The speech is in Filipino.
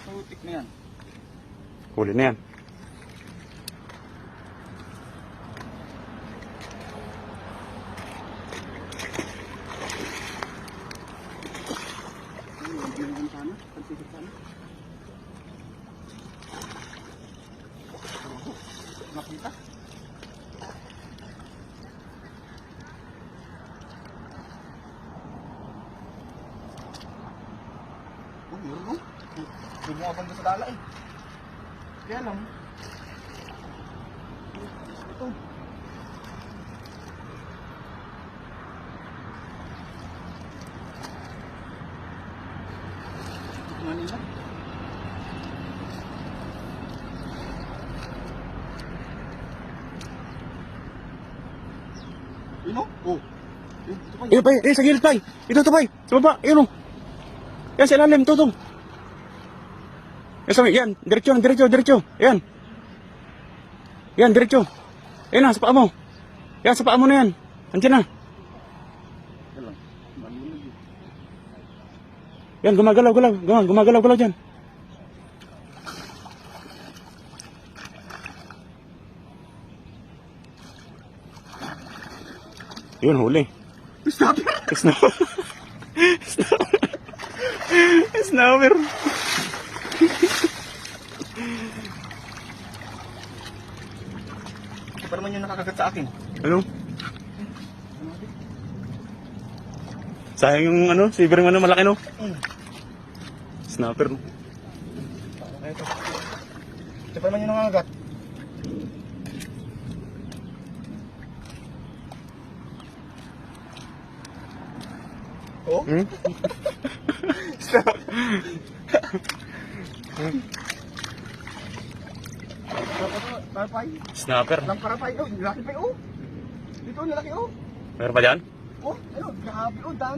Putik na yan. Huli na yan. Makita? Oh, meron mo. Bumabang doon sa dala eh. Kaya lang. Ito. Manila. Yun o? Oh. Ito pa Ito pa, sa gilid pa. Ito pa, sa baba, yun o. Yan, sa ilalim, tutong. Yan, sa yan, diretso. Yan. Yan, diretso. Yan na, sa paa mo. Yan, sa paa mo na yan. Andiyan na. Yan lang. Malinig eh. Yan, gumagalaw dyan. Yun, huli. Stop! Snapper. Snapper. Pa naman yung nakakagat sa akin. Ano? Sayang yung ano, silver yung ano, malaki no? Snapper no? Ito. Ito pa naman yung nakakagat. Oh? Hmm? Stop! Karapay. Snapper. Lang karapay. Oh, laki pa oh. Dito, lalaki oh. Meron pa dyan? Oh, ayun, grabe oh, dami.